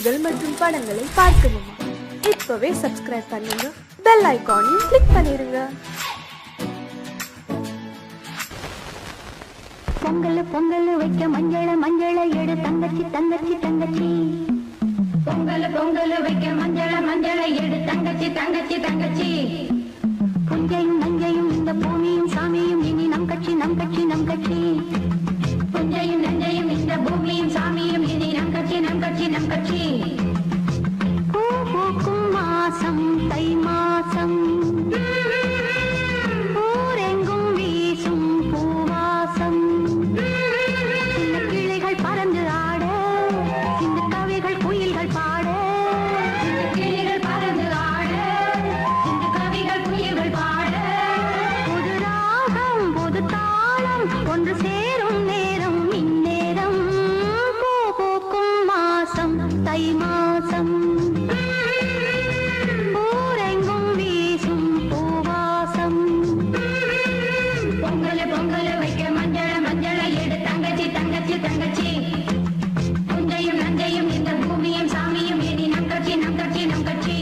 நிகழ்ச்சிகள் மற்றும் படங்களை பார்க்கணுமா? இப்பவே சப்ஸ்கிரைப் பண்ணுங்க, பெல் ஐகானையும் கிளிக் பண்ணிருங்க. பொங்கல் பொங்கல் வைக்க மஞ்சள மஞ்சள எடு தங்கச்சி தங்கச்சி தங்கச்சி. பொங்கல் பொங்கல் வைக்க மஞ்சள மஞ்சள எடு தங்கச்சி தங்கச்சி தங்கச்சி. புஞ்சையும் நஞ்சையும் இந்த பூமியும் சாமியும் இனி நம் கட்சி நம் கட்சி நம் கட்சி. புஞ்சையும் நஞ்சையும் இந்த பூமியும் சாமியும் இனி நம் கட்சி நம் கட்சி நம் கட்சி. பூ பூக்கும் மாசம் தை மாசம், ஊரெங்கும் வீசும் பூவாசம். சின்ன கிளிகள் பறந்து ஆட, சின்ன கவிகள் குயில்கள் பாட. சின்ன கிளிகள் பறந்து ஆட, சின்ன கவிகள் குயில்கள் பாட. புது ராகம் புது தாளம் ஒன்று சேரும் நேரம் இந்நேரம். பூ பூக்கும் மாசம் தை மாசம், ஊரெங்கும் வீசும் பூவாசம். பொங்கல் பொங்கல் வைக்க மஞ்சள மஞ்சள எடு தங்கச்சி தங்கச்சி தங்கச்சி. புஞ்சையும் நஞ்சையும் இந்த பூமியும் சாமியும் இனி நம் கட்சி நம் கட்சி நம் கட்சி.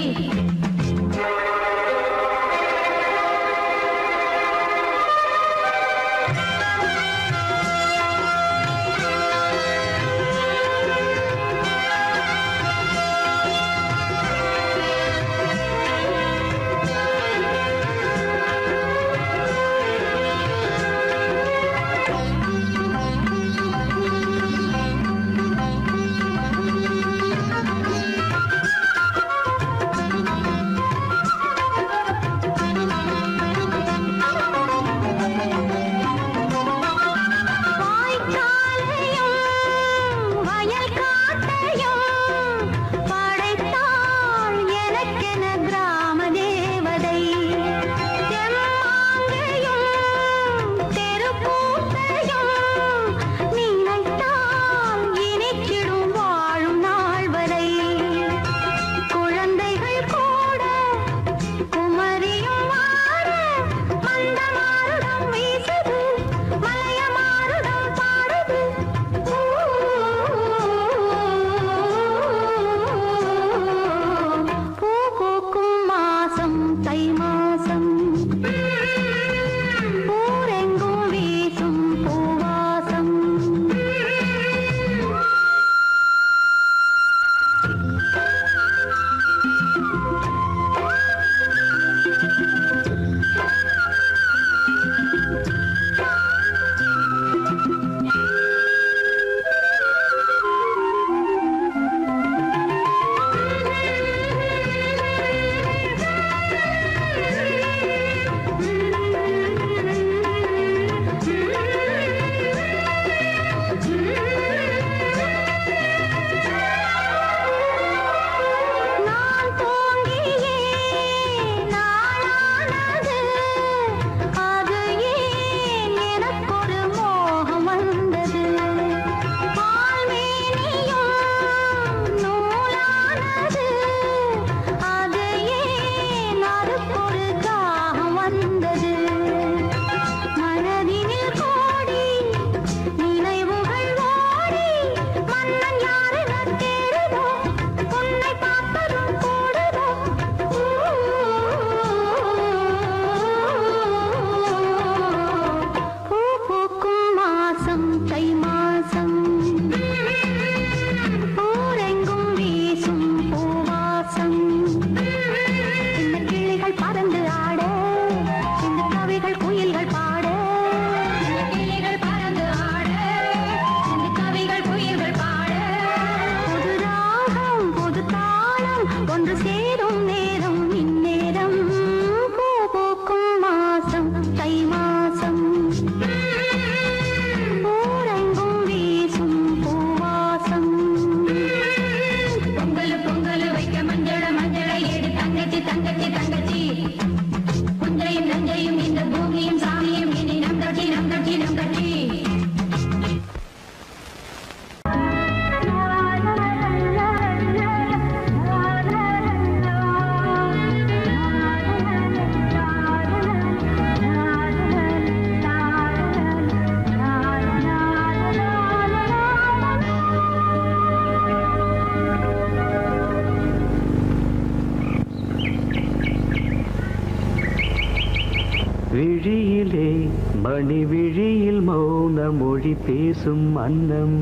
மணி விழியில் மௌன மொழி பேசும் அன்னம்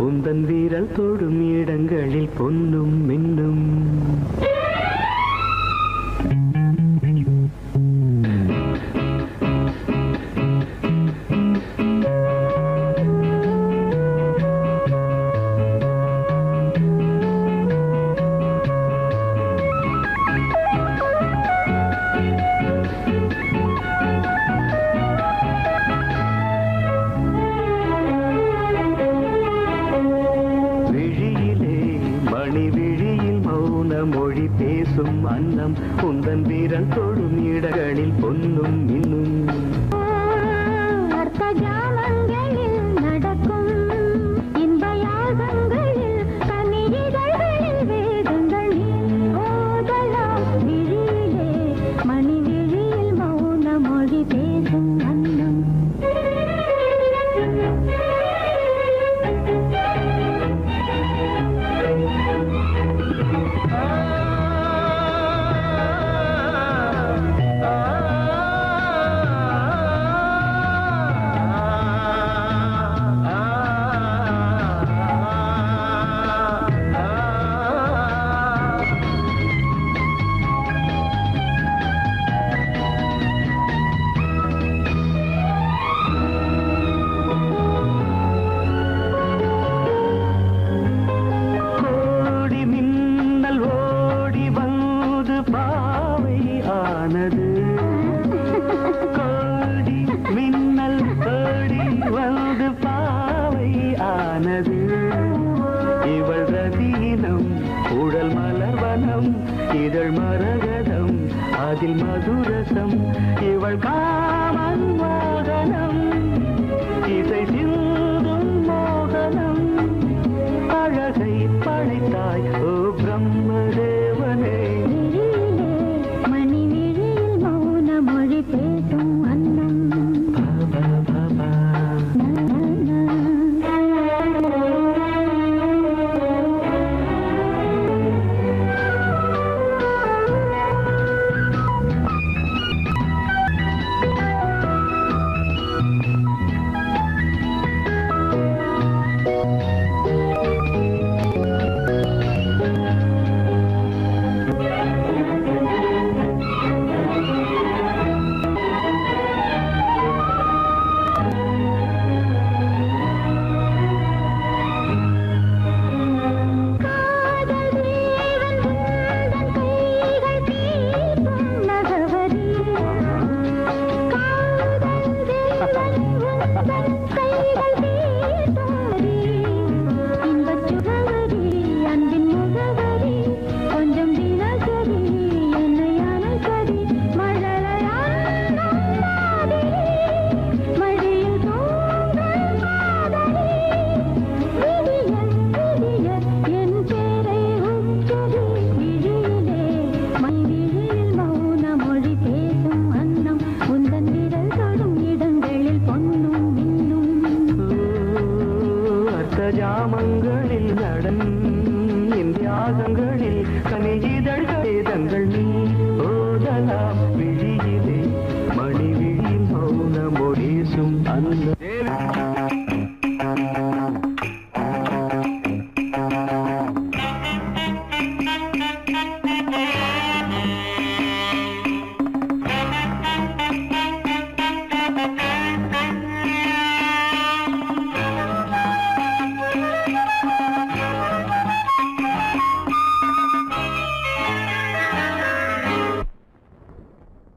உந்தன் வீரல் தொடும் இடங்களில் பொன்னும் மின்னும் அன்னம் உந்தன் வீரல் தொடும் இடங்களில் பொன்னும் மின்னும் அர்த்த ஜாமங்களில் நடக்கும் இன்ப யாகங்களில் கனிதழ்களில் வேதங்கள் ஓதலாம் விழியிலே மணி விழியில் மௌன மொழி பேசும் அன்னம் இதழ் மரகதம் அதில் மதுரசம் இவள் காமன் மோகனம் இசை சிந்தும் மோகனம் அழகை படைத்தாய் ஓ பிரம்மதேவனே மணி விழியில் மௌன மொழி பேசும் அன்னம் ஜாமங்களில் நடன் இந்தியாகங்களில் கனிதழ்கள் நீ ஓதலாம் விழியிலே மணி விழியில் மௌன மொழிசும் அந்த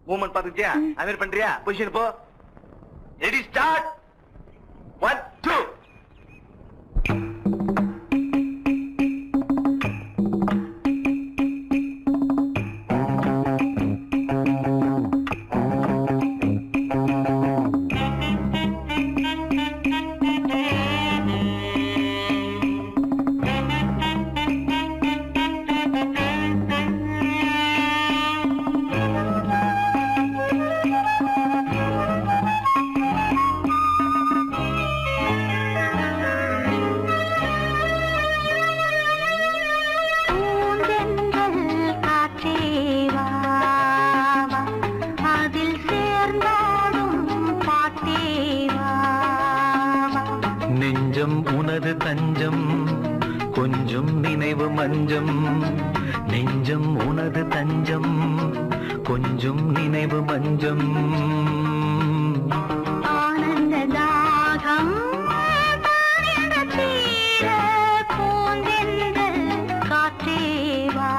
மூமெண்ட் பாத்துக்கிட்டியா? அமீர் பண்றியா? பொசிஷன் போ. Ready start. 1 2 கொஞ்சம் நினைவு மஞ்சம் நெஞ்சம் உனது தஞ்சம் கொஞ்சம் நினைவு மஞ்சம் ஆனந்த தாகம் தீர பூந்தென்றல் காற்றே வா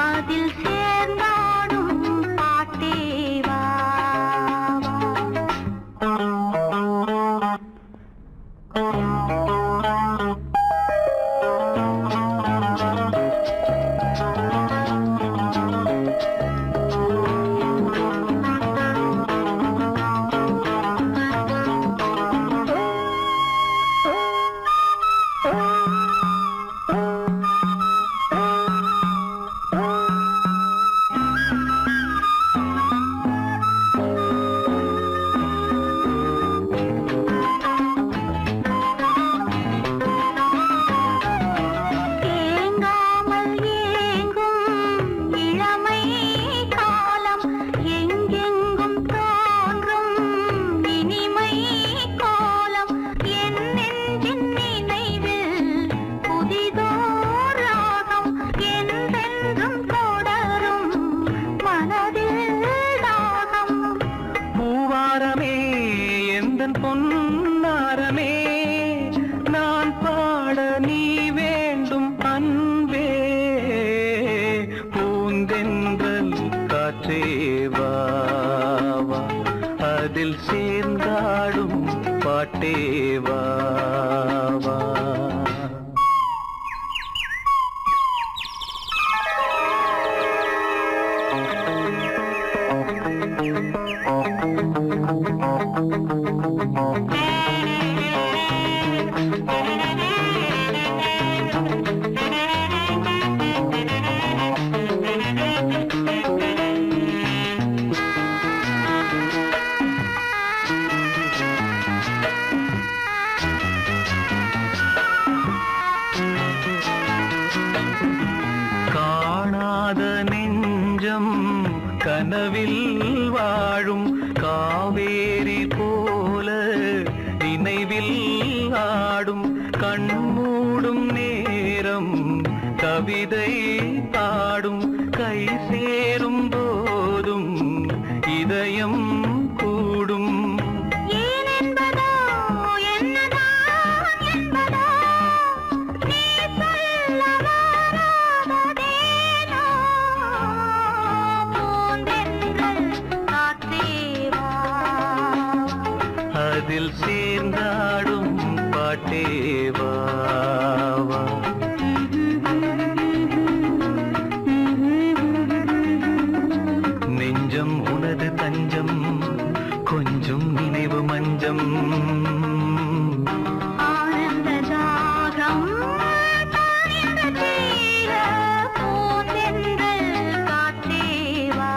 அதில் சேர்ந்தாடும் பாட்டே வா பொன்னாரமே நான் பாட நீ வேண்டும் அன்பே பூந்தென்றல் காற்றே வா அதில் சேர்ந்தாடும் பாட்டே வா காணாத நெஞ்சம் கனவில் வாழும் காவேரி போல நினைவில் ஆடும் கண்மூடும் நேரம் கவிதை பாடும் கை சேரும் போதும் இதயம் கூடும் அதில் சேர்ந்தாடும் பாட்டே வா நெஞ்சம் உனது தஞ்சம் கொஞ்சம் நினைவு மஞ்சம் ஆனந்த தாகம் தீர பூந்தென்றல் காற்றே வா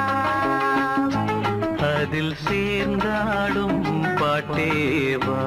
அதில் சேர்ந்தாடும் பாட்டே வா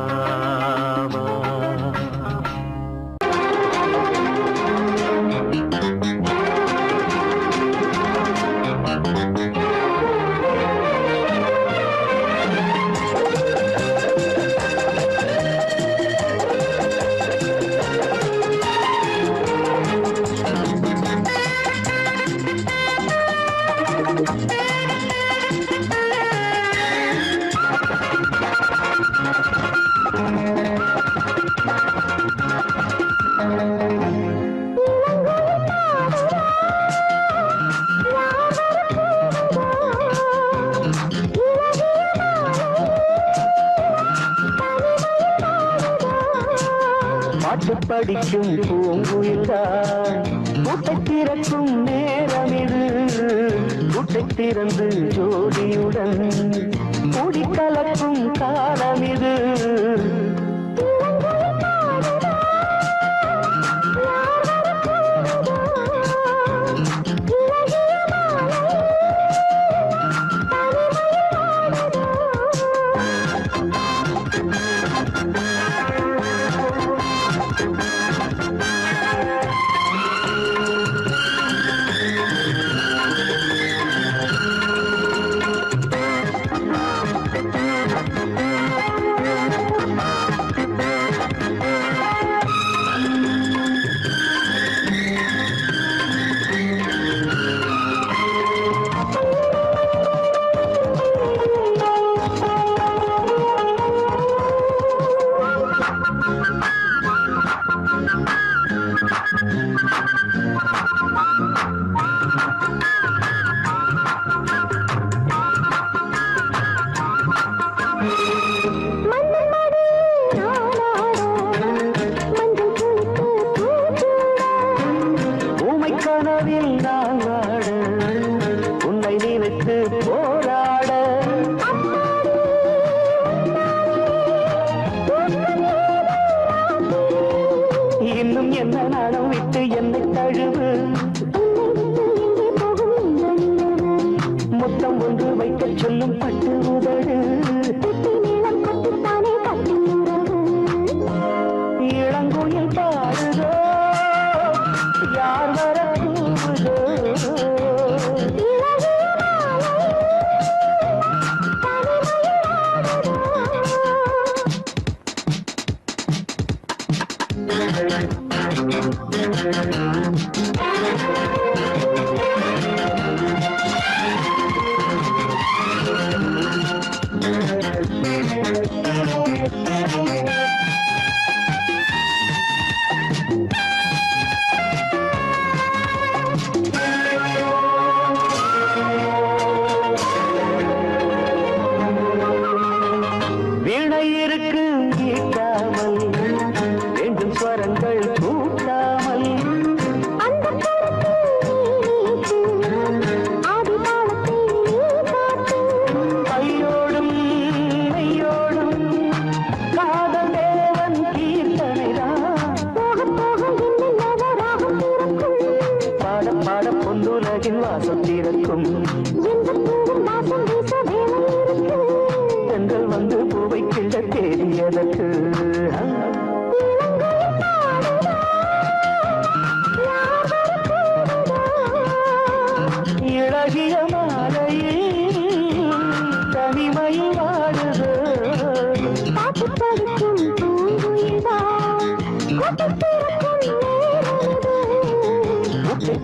பாட்டு படிக்கும் பூங்குயில்தான் கூட்டை திறக்கும் நேரம் இது கூட்டை திறந்து ஜோடியுடன் கூடி கலக்கும் காலம் இது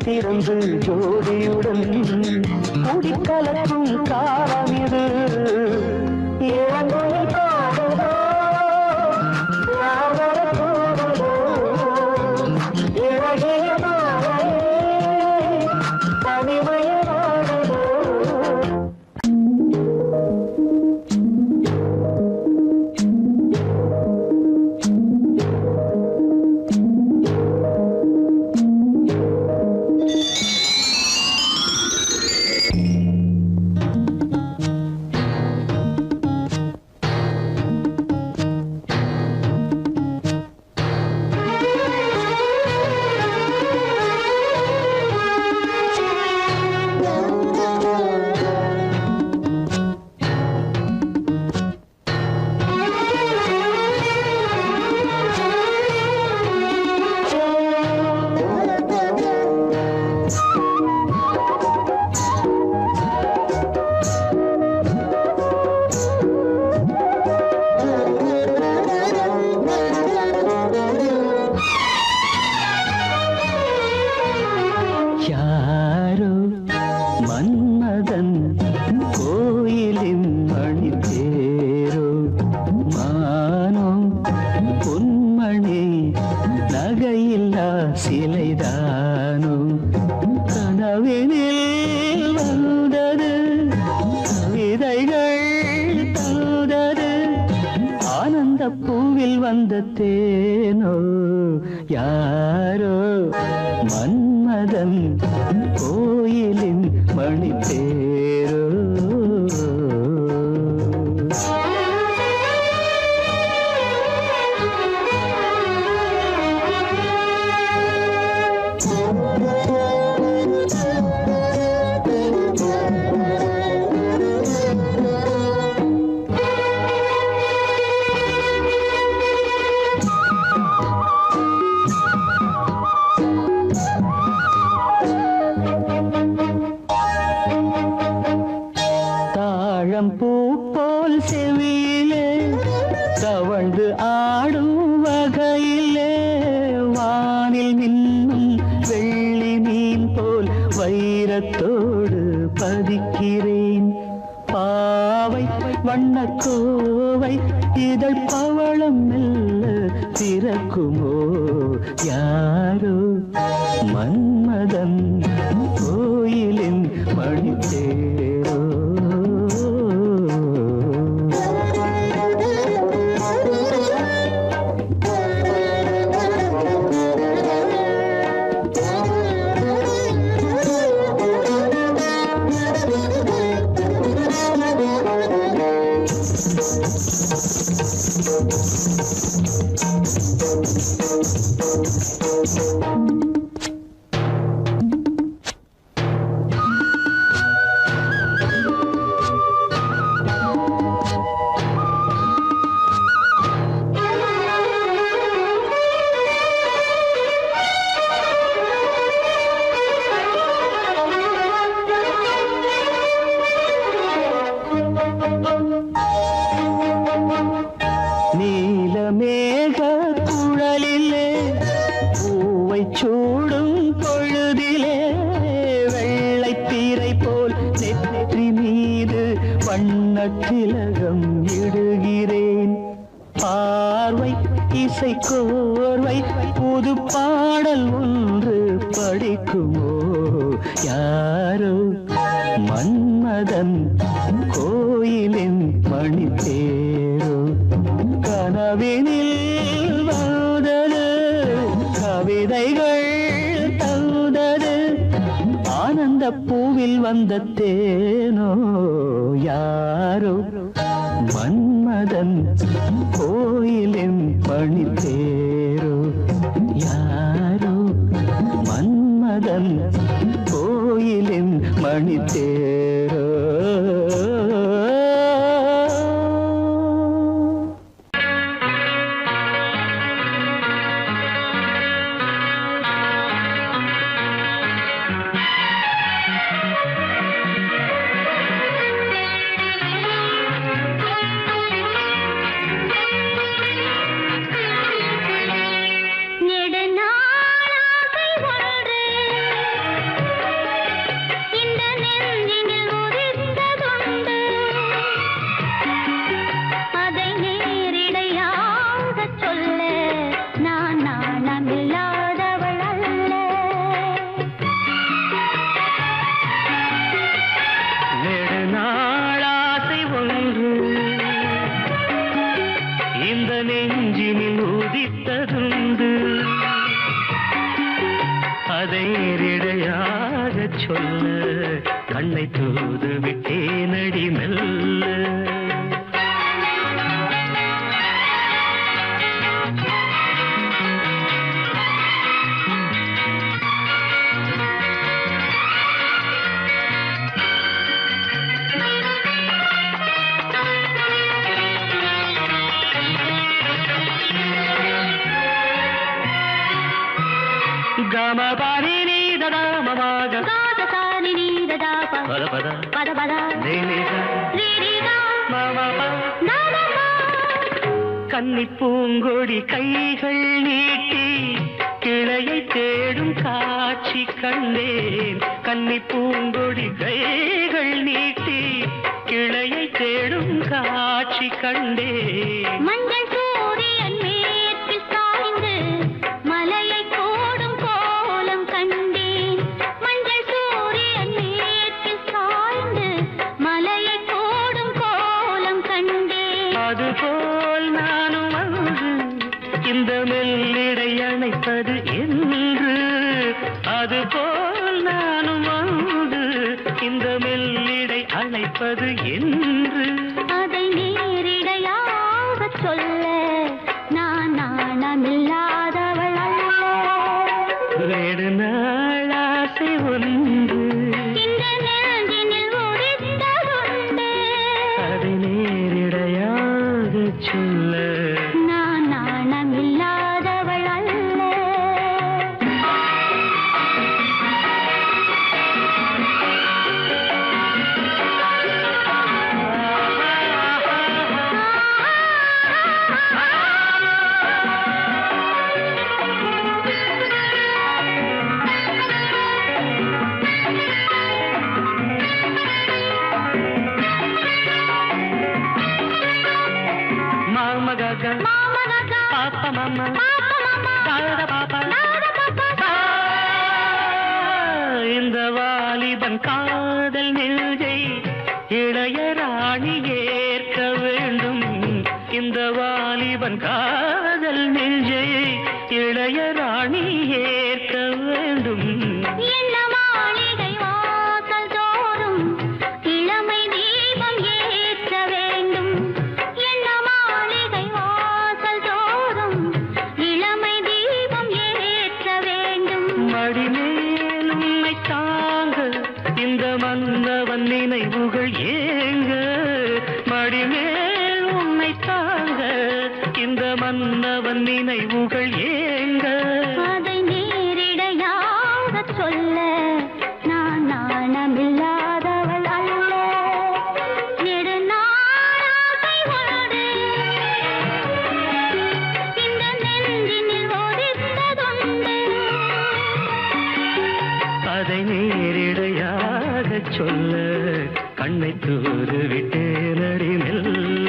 திறந்து ஜோடியுடன் குடிக்கலக்கும் காலம் இது இளங்கோயில் பாடுதோ போடுதோ இழகிய மாலையே தனிமைய வாடுதோ. பூவில் வந்த தேனோ யாரோ மன்மதன் கோயிலின் மணி தேரோ. பூ போல் செவியிலே தவழ்ந்து ஆடும் வகையிலே வானில் மின்னும் வெள்ளி மீன் போல் வைரத்தோடு பதிக்கிறேன். பாவை வண்ணக்கோவை இதழ் பவளம் மெல்ல திறக்குமோ யாரோ மன்மதன் கோயிலின் மணித்தேரோ. நீலமேக குழலிலே பூவை சூடும் பொழுதிலே வெள்ளைப்பீரை போல் நெற்றி மீது வண்ணத்திலகம் இடுகிறேன். பார்வை இசை கோர்வை புது பாடல் ஒன்று படிக்குமோ யாரோ மன்மதன் கோயிலின் மணித்தேரோ. கனவினில் வந்தது கவிதைகள் தந்தது ஆனந்த பூவில் வந்த தேனோ யாரோ மன்மதன் கோயிலின் மணித்தேரோ. யாரோ மன்மதன் கோயிலின் மணித்தேரோ. அதை நேரிடையாக சொல்ல கண்ணை தூது விட்டேனடி மெல்ல. గమ పని నీ దదా మమగ గాద సాని నీ దదా పద పద పద పద నీ నీ నీ మమ నమ கன்னி பூங்கொடி கைகள் நீட்டி கிளையை தேடும் காட்சி கண்டேன். கன்னி பூங்கொடி கைகள் நீட்டி கிளையை தேடும் காட்சி கண்டேன். மஞ்சள் சூரியன் மேற்கில் சாய்ந்து மலையை கோடும் கோலம் கண்டேன். மஞ்சள் சூரியன் மேற்கில் சாய்ந்து மலையை கோடும் கோலம் கண்டேன். அதுபோல் நானும் வந்து இந்த மெல்லிடை அணைப்பது என்று. அதுபோல் நானும் வந்து இந்த மெல்லிடை அணைப்பது என்று. அதை நேரிடையாக சொல்ல நான் நாணமில்லாதவள் அல்ல. வேறு நாள் ஆசை ஒன்று இந்த நெஞ்சினில் உதித்ததுண்டு. அதை நேரிடையாக சொல்ல நான் நாணமில்லாதவள் அல்ல. வாலிபன் காதல் நெஞ்சை இளையராணி ஏற்க வேண்டும். இந்த வாலிபன் காதல் நெஞ்சை இளையராணி ஏற்க வேண்டும். என்ன மாளிகை வாசல் தோறும் இளமை தீபம் ஏற்ற வேண்டும். என்ன மாளிகை வாசல் தோறும் இளமை தீபம் ஏற்ற வேண்டும். மடிமேல் உன்னை தாங்க இந்த மன்னவன் நினைவுகள் ஏங்க. மடிமேல் உன்னை தாங்க இந்த மன்னவன் நினைவுகள் ஏங்க. அதை நேரிடையாக சொல்ல நான் நாணமில்லாதவள் அல்ல. நெடுநாளாசை உண்டு இந்த நெஞ்சினில் ஒதித்ததுண்டு. அதை நேரிடையாக சொல்ல கண்ணை தூது விட்டேனடி மெல்ல.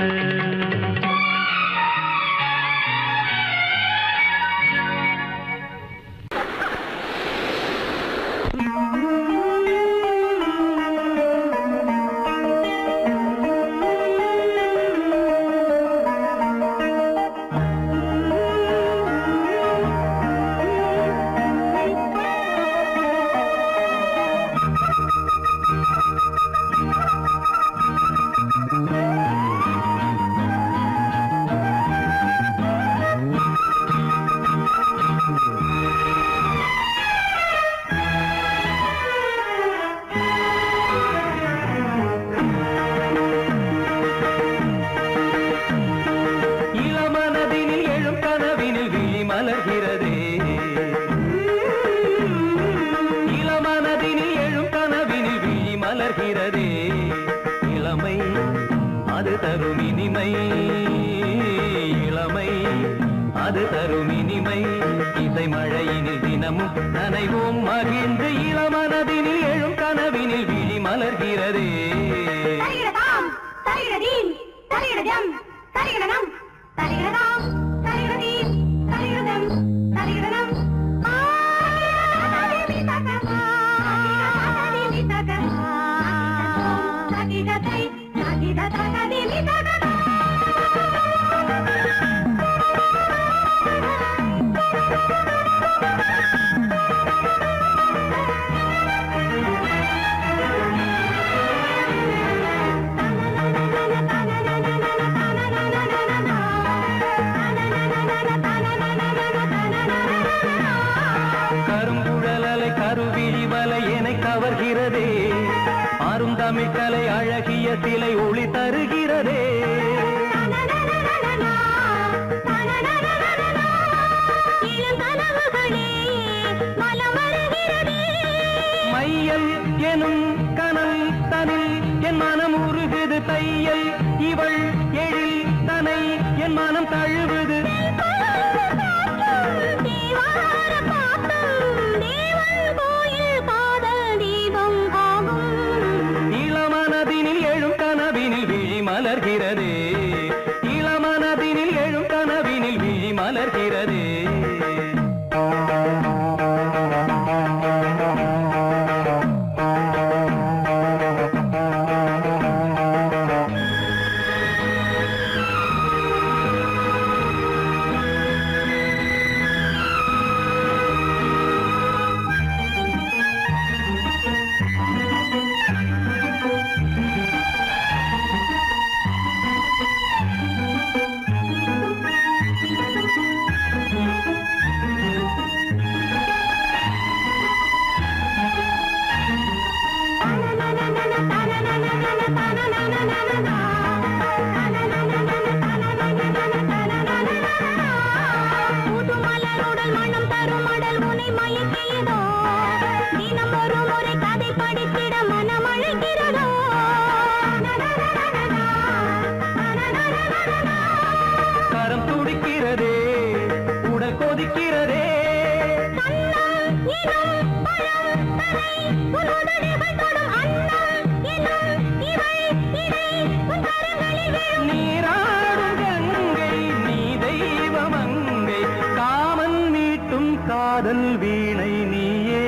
அது தரும் இனிமை. இசை மழையினில் தினமும் நனைவோம் மகிழ்ந்து இளமனதினில் எழும் கனவினில் விழி மலர்கிறதே. கருங்குழலலை கருவிழி வலை என்னை கவர்கிறதே. அருந்தமிழ் கலை அழகிய சிலை ஒளி தருகிறதே. மையல் எனும் கனல் தனில் என் மனம் உருகுது. தையல் இவள் எழில் தனை என் மனம் தழுவுது. இளமனதினில் எழும் கனவினில் விழி மலர்கிறதே. இளமனதினில் எழும் கனவினில் விழி மலர்கிறதே. கரம் துடிக்கிறதே, உடல் கொதிக்கிறதே. நீராடும் கங்கை நீ தெய்வமங்கை, காமன் மீட்டும் காதல் வீணை நீயே.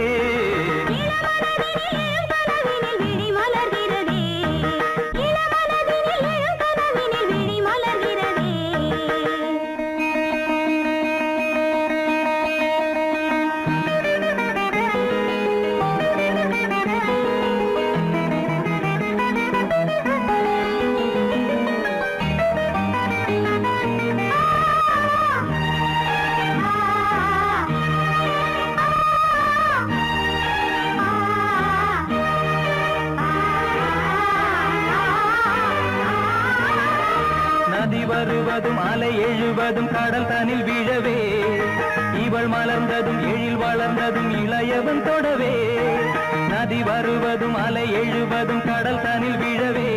வருவதும் அலை எழுவதும் கடல் தனில் வீழவே இவள் மலர்ந்ததும் எழில் வளர்ந்ததும் இளையவன் தொடவே நதி வருவதும் அலை எழுவதும் கடல் தனில் வீழவே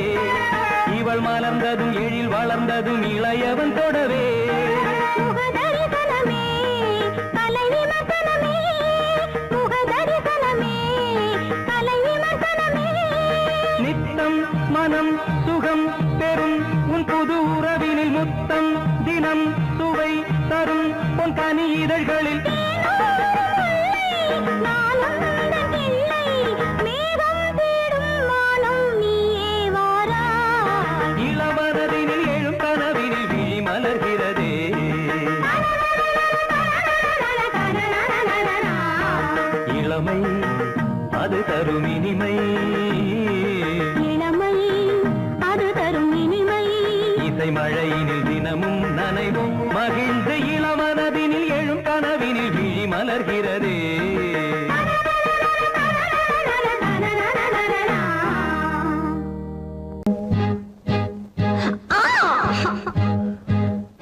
இவள் மலர்ந்ததும் எழில் வளர்ந்ததும் இளையவன் தொடவே நித்தம் மனம் சுகம் பெறும் உன் புது உறவினில் முத்தம் தினம் சுவை தரும் உன் கனி இதழ்களில் இளவரதினில் எழும் கனவினில் விழி மலர்கிறதே இளமை அது தரும் இனிமை இசை மழையினில் தினமும் நனைவும் மகிழ்ந்து இளமனதினில் எழும் கனவினில் விழி மலர்கிறதே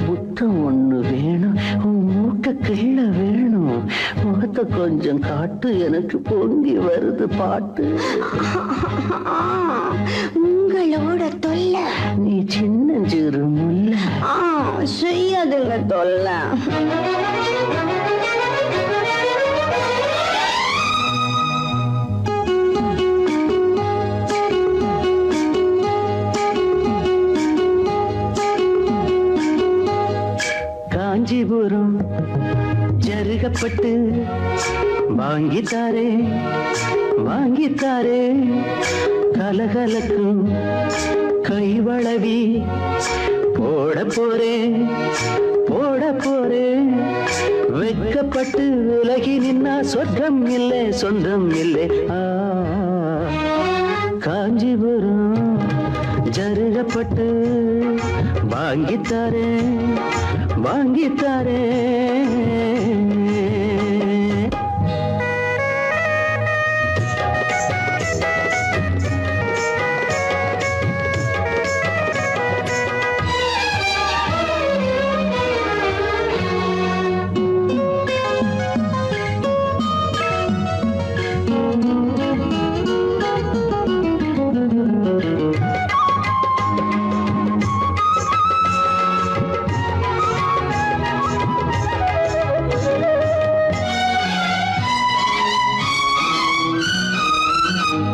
முத்தம் ஒண்ணு வேணும், உன் மூக்க கிள்ள வேணும், முகத்தை கொஞ்சம் காட்டு, எனக்கு பொங்கி வருது பாட்டு. உங்களோட தொல்லை நீ சின்னஞ்சிறு முல்ல செய்யாதுங்க தொல்லை. காஞ்சிபுரம் ஜருகப்பட்டு வாங்கித்தாரே வாங்கித்தாரே கலகலக்கும் கைவளவி போட போறேன் போட போறேன். வெட்கப்பட்டு விலகி நின்னா சொர்க்கம் இல்லை சொந்தம் இல்லை. காஞ்சிபுரம் ஜருகப்பட்டு வாங்கித்தாரே வாங்கித்தாரே.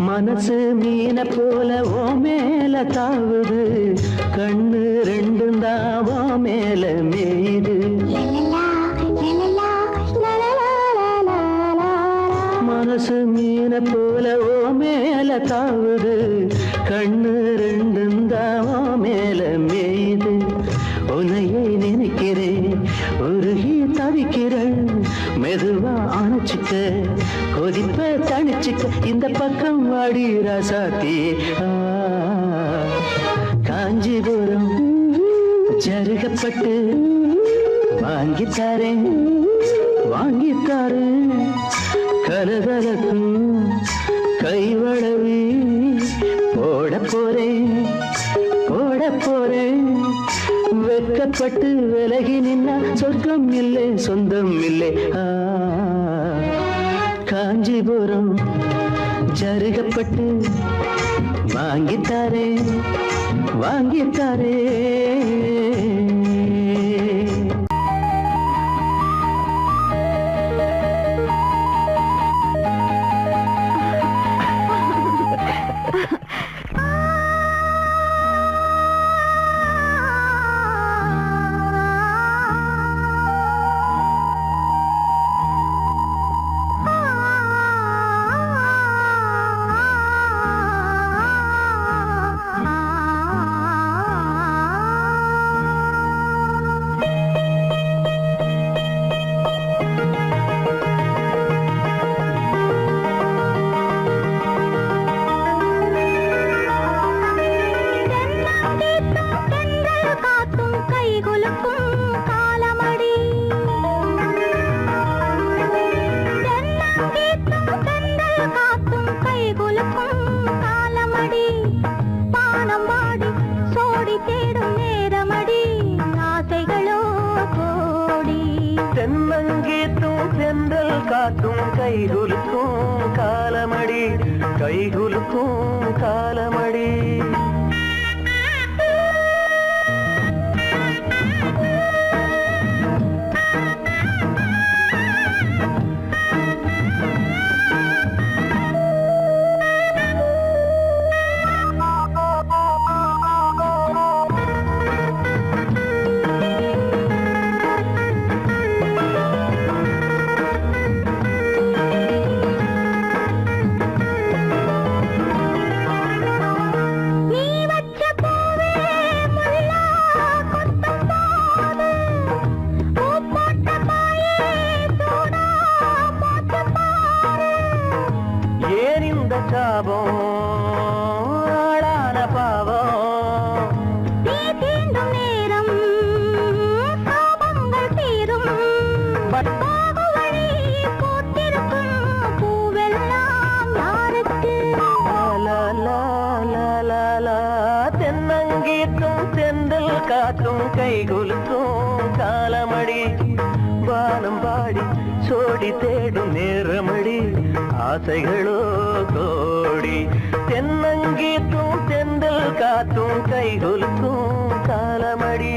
மனசு மீன போல ஓ மேல தாவுது, கண்ணு ரெண்டும் தாவோ மேல மேயுது. மனசு மீன போல ஓ மேல தாவுது, கண்ணு ரெண்டும் தாவோ மேல மேயுது. உன்னையே நினைக்கிறேன் உருகி தவிக்கிறேன், மெதுவா அணைச்சிக்க கொதிப்ப தணிச்சிக்க இந்த பக்கம் வாடி ராசாத்தி. காஞ்சிபுரம் ஜருகப்பட்டு வாங்கித்தாரேன் வாங்கித்தாரேன் கலகலக்கும் கைவளவி போட போறேன் போட போறேன். வெட்கப்பட்டு விலகி நின்னா சொர்க்கம் இல்லை சொந்தம் இல்லை. காஞ்சிபுரம் ஜருகப்பட்டு வாங்கித்தாரே வாங்கித்தாரே. தென்றல் காத்தும் கைகுலுக்கும் காலமடி கைகுலுக்கும் காலமடி காத்தும் கைகுலுக்கும் காலமடி வானம் பாடி சோடி தேடும் நேரமடி ஆசைகளோ கோடி தென்னங்கீத்தும் தென்றல் காத்தும் கைகுலுக்கும் காலமடி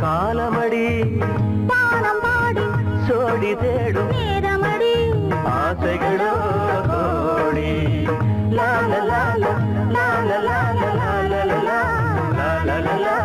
காலமடி பானம் பாடி சோடி தேடும் நேரமடி ஆசைகளோ கோடி லா லா லா லா லா லா லா லா லா லா லா லா.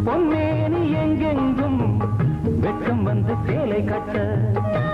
பொன்னேனி எங்கெங்கும் வெட்கம் வந்து சேலை கட்ட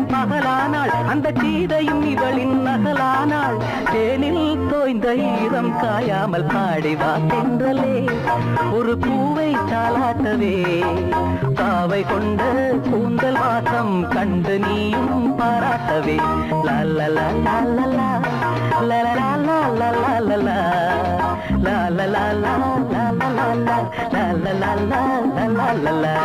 ஏன் பகலானாள் அந்த சீதையும் இவளின் நகலானாள் தேனில் தோய்ந்த ஈரம் காயாமல் பாடிவா தென்றலே ஒரு பூவை தாலாட்டவே பாவை கொண்ட கூந்தல் வாசம் கண்டு நீயும் பாராட்டவே லல்லலா லல்லலா லல்லலா லல்லலா லல்லலா லல்லலா லல்லலா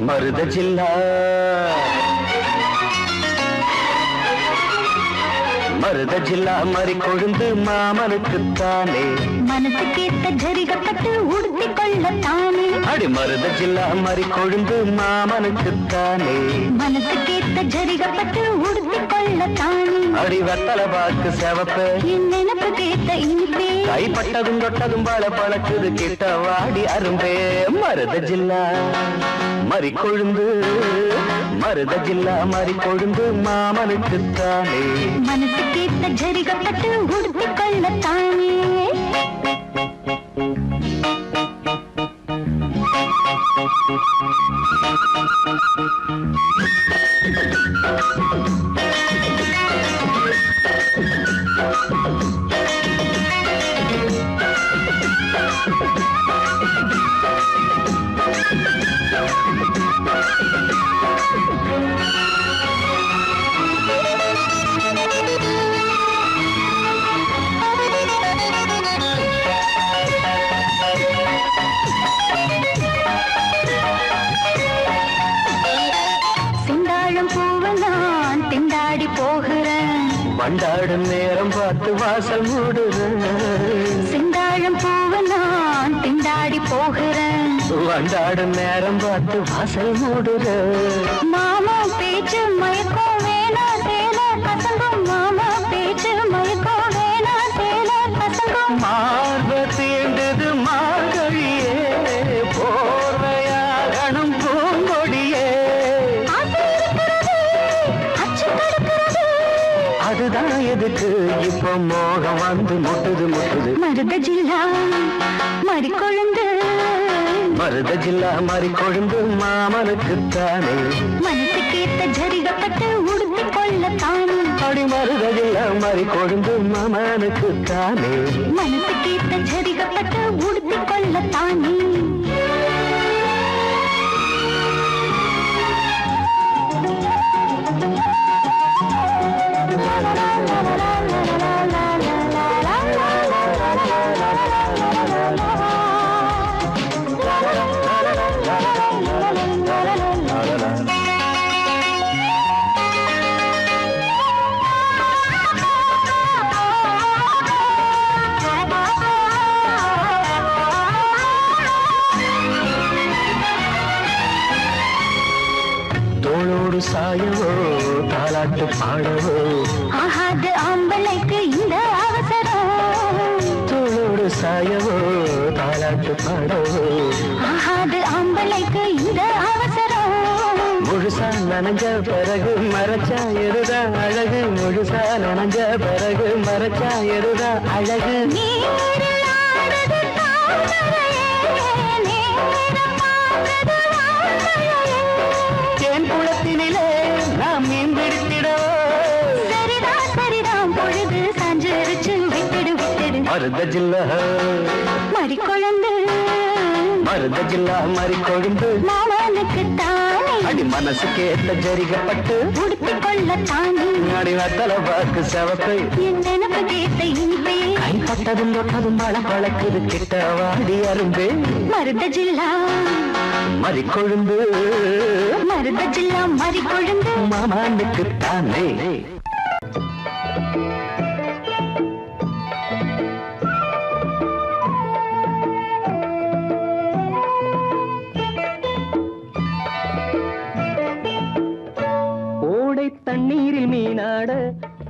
மருத ஜில்லா மருத ஜில்லா மறி கொழுந்து மாமனுக்குத்தானே மனசு கேட்ட ஜரிகப்பட்டு உடுத்தி கொள்ளத்தானே அடி மருத ஜில்லா மறி கொழுந்து மாமனுக்குத்தானே மனசு கேட்ட ஜரிகப்பட்டு உடுத்தி கொள்ளத்தானே அடி வத்தல பாக்கு செவப்பு என் நினப்பு கேட்ட இனிப்பே கைப்பட்டதும் தொட்டதும் பல பழக்குது கிட்ட வாடி அரும்பே மருத ஜில்லா மறி கொழுந்து மருத ஜில்லா மறி கொழுந்து மாமனுக்குத்தானே மனசு கேட்ட ஜரிகப்பட்டு உடுத்தி கொள்ளத்தானே வண்டாடும் நேரம் பார்த்து வாசல் மூடுறேன் செந்தாழம் பூவ நான் திண்டாடி போகிறேன் வண்டாடும் நேரம் பார்த்து வாசல் மூடுறேன் மாமா பேச்சு மயக்கம் வேணா தேன கசங்கும் மாமா பேச்சு மயக்கம் வேணா தேன கசங்கும் மார்ப தீண்டது மார்கழியே போர்வையாகணும் பூங்கொடியே அதுதான் எதுக்கு இப்ப மோகம் வந்து முட்டுது முட்டுது மருத ஜில்லா மறி கொழுந்து மருத ஜில்லா மறி கொழுந்து மாமனுக்குத்தானே மனசு கேட்ட ஜரிகப்பட்டு உடுத்தி கொள்ளத்தானே அடி மருத ஜில்லா மறி கொழுந்து மாமனுக்குத்தானே மனசு கேட்ட ஜரிகப்பட்டு உடுத்தி கொள்ளத்தானே தோளோடு சாயவோ தாலாட்டு பாடவோ ஆகாது ஆம்பளைக்கு இந்த அவசரம் தோளோடு சாயவோ தாலாட்டு பாடவோ ஆகாது ஆம்பளைக்கு இந்த அவசரம் முழுசா நனைஞ்ச பிறகு மறைச்சா எருதா அழகு முழுசா நனைஞ்ச பிறகு மறைச்சா எருதா அழகு நீரில் ஆடுது தாமரையே, நேரம் பார்த்தது வாழ்க்கையே. தேன் குளத்தினிலே நாம் மீன் பிடித்திடவோ சரிதான் சரிதான் பொழுது சாஞ்சிருச்சு விட்டுடு விட்டுடு மருத ஜில்லா மறி கொழுந்து மருத ஜில்லா மறி கொழுந்து மாமனுக்கு தானே அடி மனசு கேட்ட ஜரிகப்பட்டு உடுத்தி கொள்ளத்தானே அடி வத்தல பாக்கு செவப்பை என் நினப்பு கேட்ட இனிப்பே கைப்பட்டதும் தொட்டதும் பழ பழக்குது கிட்ட வாடி அரும்பே மருத ஜில்லா மறி கொழுந்து மருத ஜில்லா மறி கொழுந்து மாமனுக்குத்தானே ஓடை தண்ணீரில் மீனாட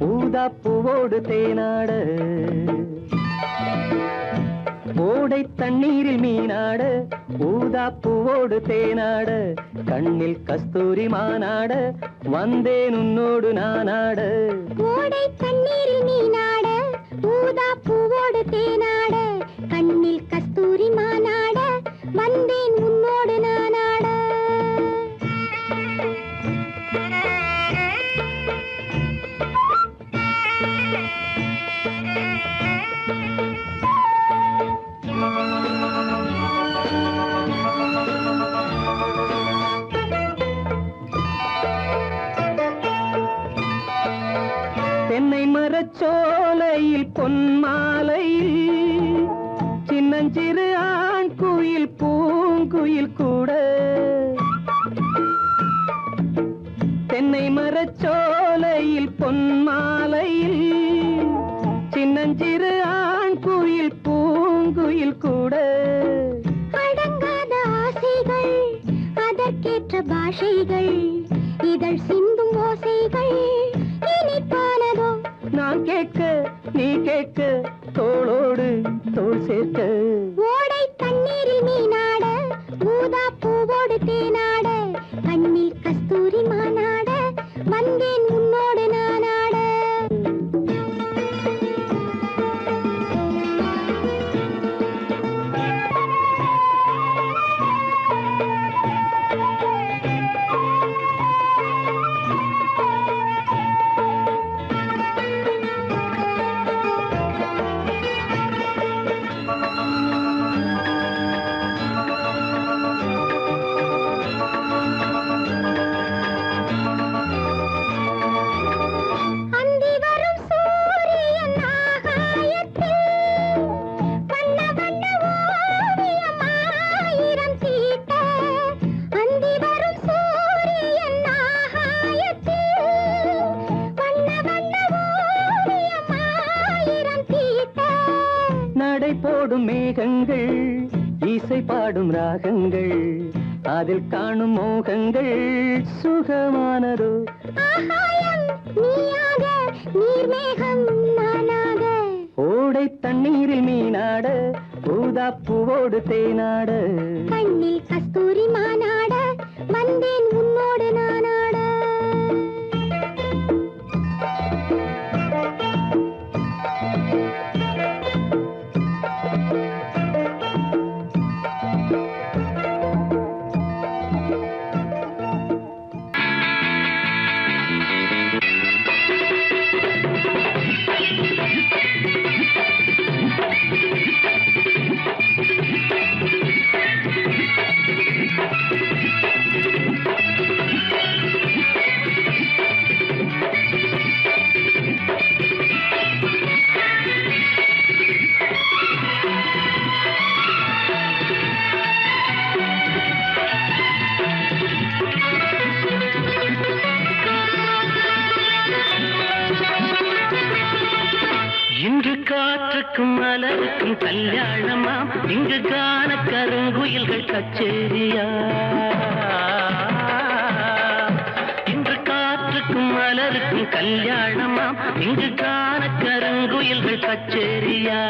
ஊதா பூவோடு தேனாட ஓடை தண்ணீரில் மீனாட ஊதா பூவோடு தேனாட கண்ணில் கஸ்தூரி மானாட வந்தேன் உன்னோடு நானாட. ஓடை தண்ணீரில் மீனாட ஊதா பூவோடு தேனாட கண்ணில் கஸ்தூரி மானாட வந்தேன் உன்னோடு நானாட. தென்னை மரச்சோலையில் பொன்மாலையில் சின்னஞ்சிறு ஆண் குயில் பூங்குயில் கூட. தென்னை மரச்சோலையில் பொன்மாலையில் சின்னஞ்சிறு ஆண் குயில் பூங்குயில் கூட. அடங்காத ஆசைகள் அதற்கேற்ற பாஷைகள் இதழ் சிந்தும் ஓசைகள் இனிப்பானதோ. நான் கேட்க நீ கேட்க தோளோடு தோள் சேர்க்க. ஓடை தண்ணீரில் மீனாட ஊதா பூவோடு தேனாட கண்ணில் கஸ்தூரி மானாட வந்தேன் உன்னோடு நானாட. போடும் மேகங்கள் இசை பாடும் ராகங்கள் அதில் காணும் மோகங்கள் சுகமானதோ. ஓடை தண்ணீரில் மீனாட ஊதா பூவோடு தேனாட கண்ணில் கஸ்தூரி மானாட வந்தேன் உன்னோடு நானாட. இன்று காற்றுக்கும் மலருக்கும் கல்யாணமாம் இங்கு காண கருங்குயில்கள் கச்சேரியா. இன்று காற்றுக்கும் மலருக்கும் கல்யாணமாம் இங்கு காண கருங்குயில்கள் கச்சேரியா.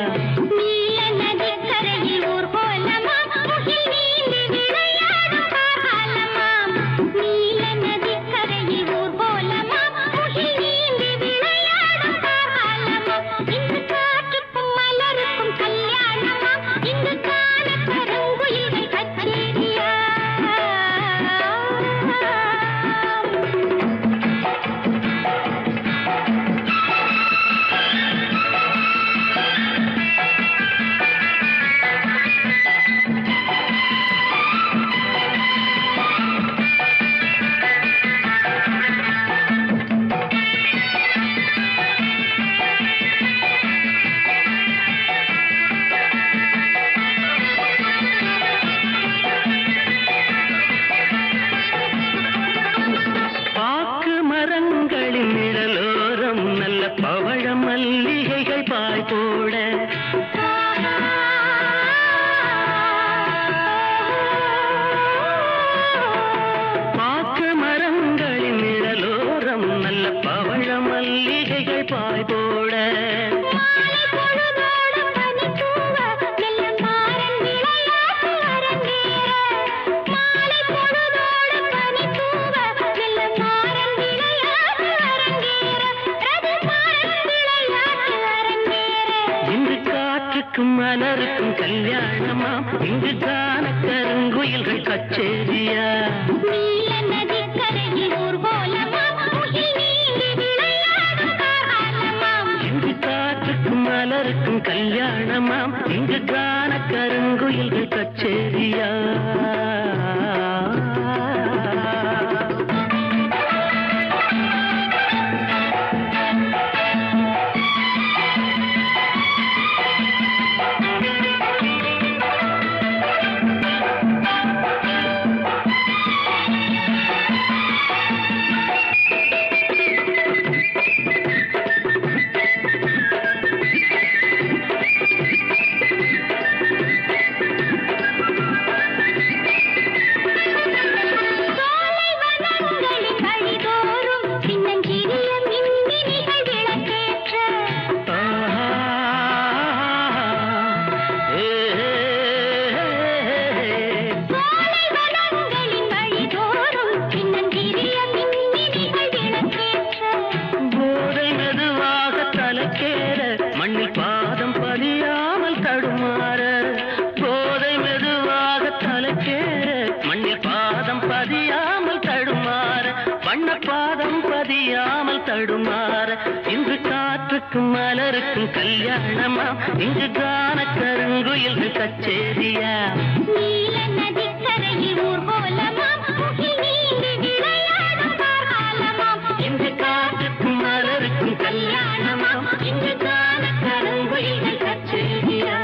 மலருக்கும் கல்யாணமா இங்கு காண கருங்குயில்கள் கச்சேரியா நீல நதி கரையில் ஊர்வலமா முகில் நீந்தி விளையாடும் காரணமாம் இங்கு காற்றுக்கும் மலருக்கும் கல்யாணமாம் இங்கு காண கருங்குயில்கள் கச்சேரியா இன்று காற்றுக்கும் மலருக்கும் கல்யாணமா இங்கு காண கருங்குயில்கள் கச்சேரியா நீல நதி கரையில் ஊர்வலமா முகில் நீந்தி விளையாடும் காரணமாம் இங்கு காற்றுக்கும் மலருக்கும் கல்யாணமா இங்கு காண கருங்குயில்கள் கச்சேரியா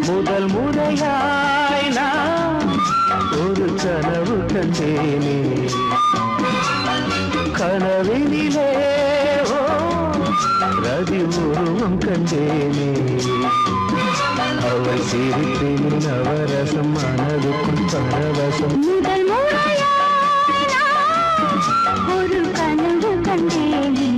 முதல் முறையாய் நான் ஒரு கனவு கண்டேனே கனவினிலே ரதி உருவம் கண்டேனே அவள் சிரிப்பின் நவரசம் மனதுக்குள் பரவசம் முதல் முறையாய் நான் ஒரு கனவு கண்டேனே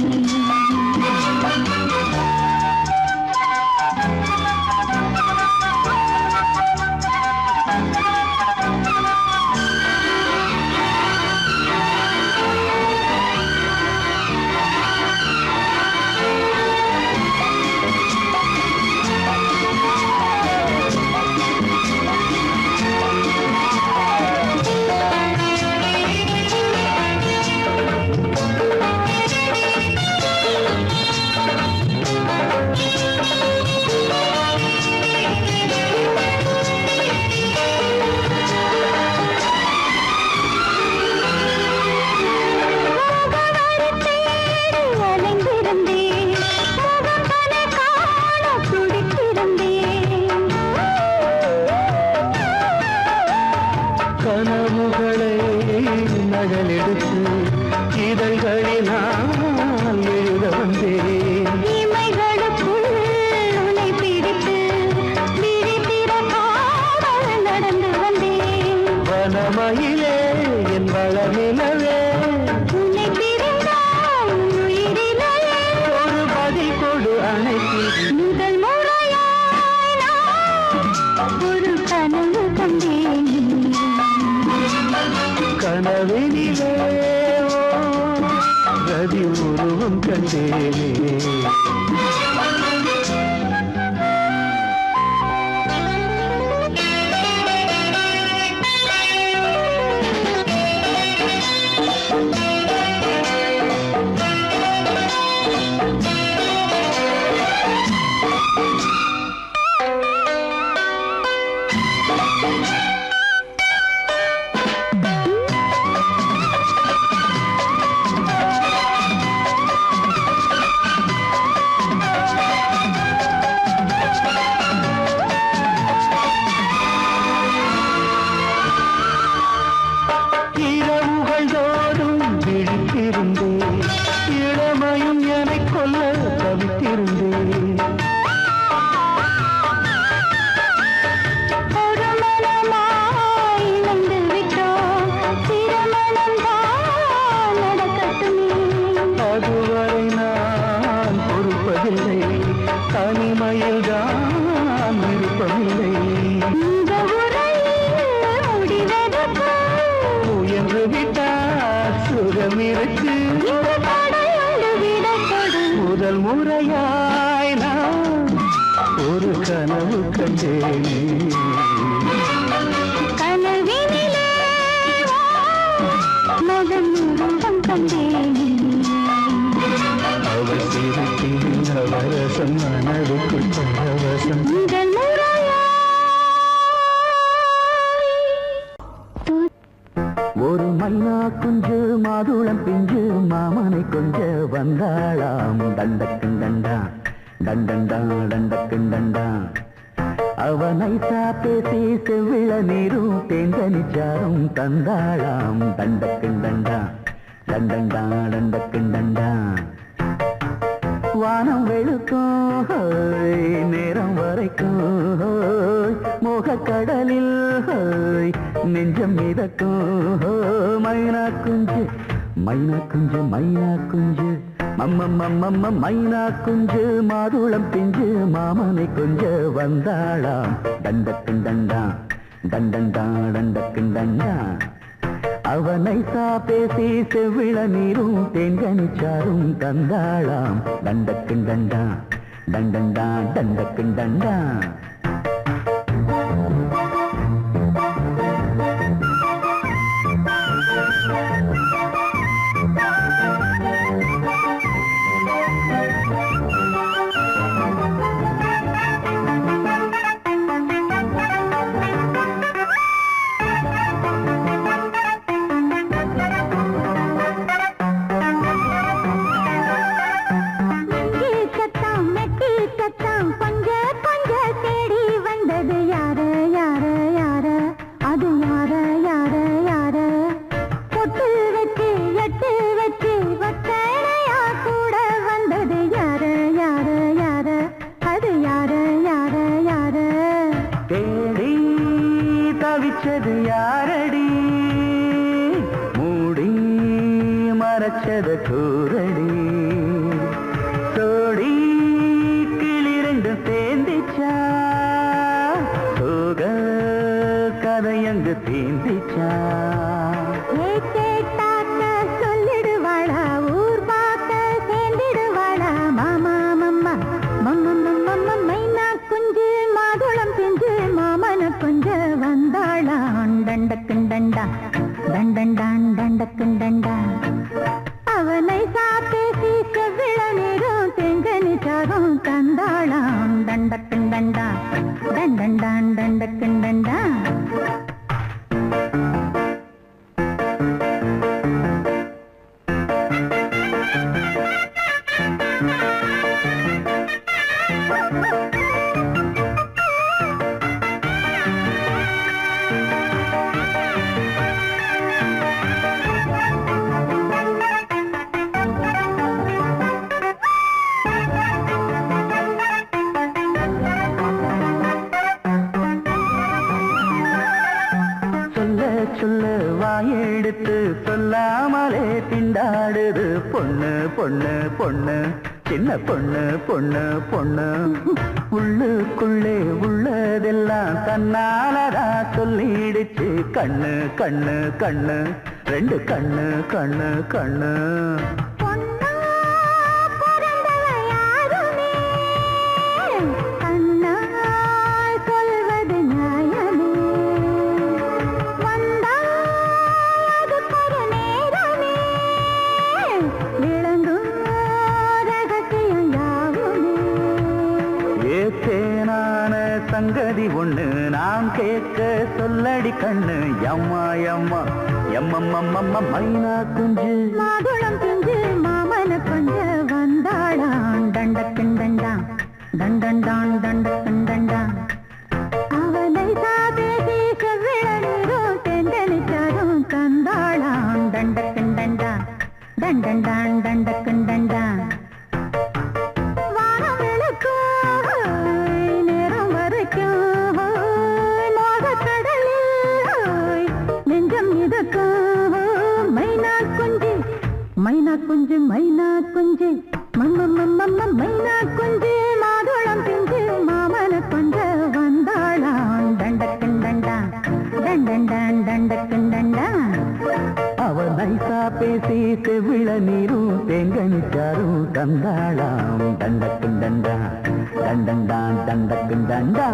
கனவுகளை நகலெடுத்து இதழ்களினால் எழுத வந்தேன் இமைகளுக்குள் உன்னை பிடித்து விழித்திர காவல் நடந்து வந்தேன் வனமயிலே என் வளநிலவே உன்னை பிரிந்தால் உயிரிலே ஒரு பதில் கொடு அணைத்தில் முதல் முறையாய் நான் ஒரு கனவு கண்டேன் கனவினிலே ரதி உருவம் கண்டேனே முதல் முறையாய் நான் ஒரு கனவு கண்டேனே. கனவினிலே முதல் ரூபம் கண்டேனே. அவள் திருத்தியில் நவரசம் மனதுக்குள் பரவசம். முதல் முறையாய் ஒரு மைனா குஞ்சு மாதுளம் பிஞ்சு மாமனை கொஞ்ச வந்தாளாம். தண்டக்குண்டண்டா தண்டண்டா தண்டக்குண்டண்டா. அவனை பேசி செவ்விள நீரும் தேங்கனிச்சாரும் தந்தாளாம். தண்டக்குண்டண்டா தண்டண்டா தண்டக்குண்டண்டா. வானம் வெளுக்கும் நேரம் வரைக்கும் மோகக்கடலில் நெஞ்சம் மிதக்கும். மைனா குஞ்சு மைனா குஞ்சு மைனா குஞ்சு மம்மம்மம்மம்ம மைனா குஞ்சு மாதுளம் பிஞ்சு மாமனை கொஞ்ச வந்தாளாம். தண்டக்குண்டண்டா தண்டண்டா தண்டக்குண்டண்டா. அவனை பேசி செவ்விள நீரும் தேங்கனிச்சாரும் தந்தாளாம். தண்டக்குண்டண்டா தண்டண்டா தண்டக்குண்டண்டா. தவிச்சது யாரடி மூடி மறைச்சத கூரடி. சோடி கிளி ரெண்டு சேர்ந்திச்சா சோக கதையங்கு தீந்திச்சா. சொல்லிடுவாளா ஊர் பார்க்க சேர்ந்திடுவாளா மாமா மம்மா மம்ம மைனா குஞ்சு மாதுளம் பிஞ்சு மாமன கொஞ்ச வந்தாளான். தண்டக்குண்டண்டா தண்டண்டான் தண்டக்குண்டண்டா. அவனை பேசி செவ்விள நீரும் தெங்கனிச்சாரும் தந்தாளான். தண்டக்குண்டண்டா தண்டண்டான் தண்டக்குண்டண்டா. சொல்ல வாயெடுத்து சொல்லாமலே திண்டாடுது பொண்ணு பொண்ணு பொண்ணு சின்ன பொண்ணு பொண்ணு பொண்ணு. உள்ளுக்குள்ளே உள்ளதெல்லாம் தன்னாலதா சொல்லிடுச்சு கண்ணு கண்ணு கண்ணு ரெண்டு கண்ணு கண்ணு கண்ணு. சங்கதி ஒண்ணு நாம் கேட்க சொல்லடி கண்ணு. எம்மா எம்மா எம்மம்மம்மம்ம மைனா குஞ்சு மாதுளம் பிஞ்சு மாமன கொஞ்ச வந்தாளான். தண்டக்குண்டண்டா தண்டண்டான் தண்டக்குண்டண்டா. அவனை பேசி செவ்விள நீரும் தெண்டனிச்சாரும் தந்தாளான். தண்டக்குண்டண்டா தண்டண்டான் தண்டக்குண்டண்டா. மைனா குஞ்சு மைனா குஞ்சு மம்மம்மம்ம மைனா குஞ்சு மாதுளம் பிஞ்சு மாமன கொஞ்ச வந்தாளான். தண்டக்குண்டண்டா தண்டண்டான் தண்டக்குண்டண்டா. அவன் நைசா பேசி செவிள நீரும் தேங்கணிச்சாரும் தந்தாளாம் தண்டக்கும் தண்டா தண்டண்டான் தண்டக்கும் தண்டா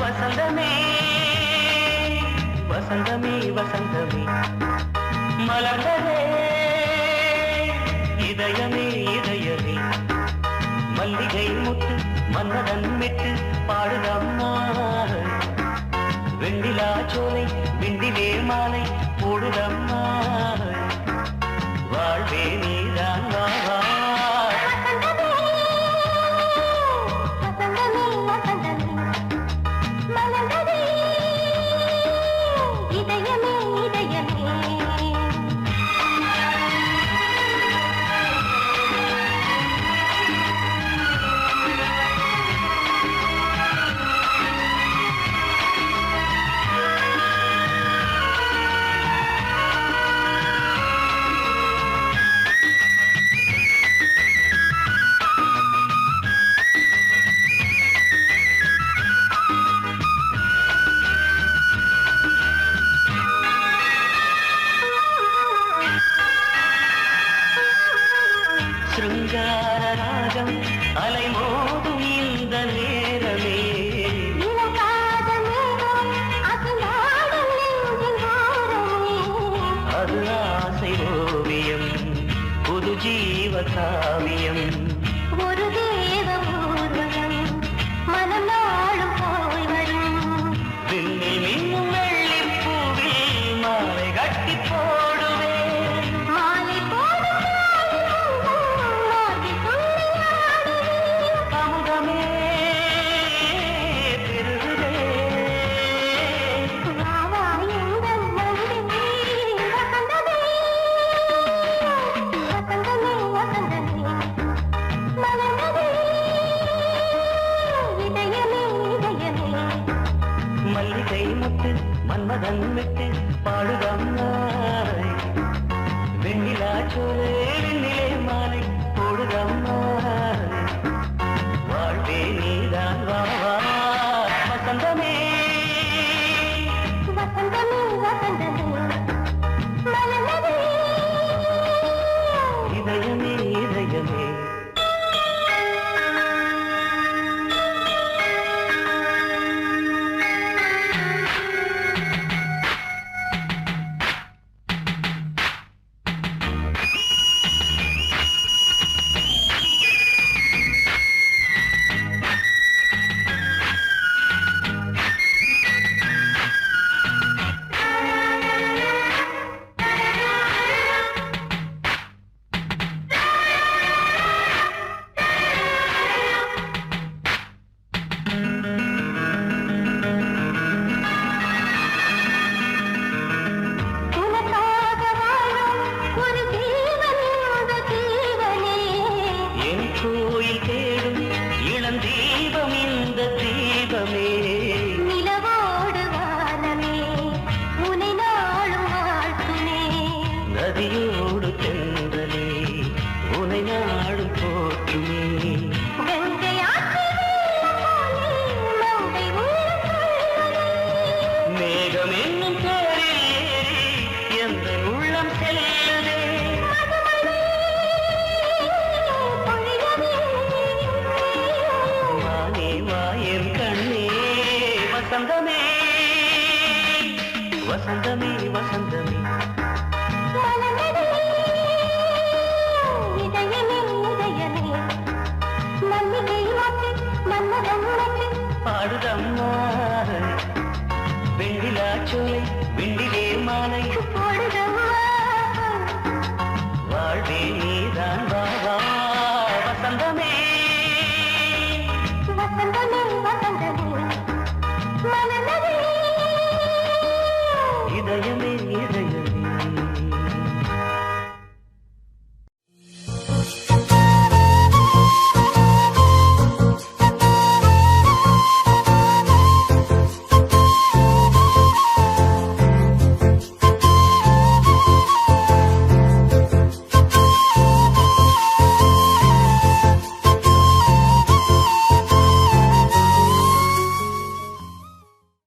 வசந்தமே வசந்தமே வசந்தமே மலர்ந்ததே இதயமே இதயமே மல்லிகை முத்து மன்னதன் மெட்டு பாடுதம்மா வெண்ணிலா சோலை வெண்டிலே மாலை போடுதம்மா வாழ்வே நீதான் வா சிருங்கார ராகம் அலை மோதும் இந்த நேரமே அது ஆசை ஓவியம் புது ஜீவ காவியம் ஒரு தேவ ஊர்வலம் மனம் நாளும் போய் வரும் விண்ணில் மின்னும் வெள்ளி பூவில் மாலை கட்டி போடுவேன் மாலை போடும் அமுதமே பெருகுதே மல்லிகை முத்து மன்மதன் விட்டு பாடுதம்மாய் வெண்ணிலா சோலை வெண்ணிலே மாலை போடுதம்மாய் வாழ்வே நீதான் வா வசந்தமே இதயமே இதயமே வசந்தமே வசந்தமே வசந்தமே பாடுதம்மா வெண்ணிலா சோலை வெண்டிலே மாலை வாழ்வே நீதான் வா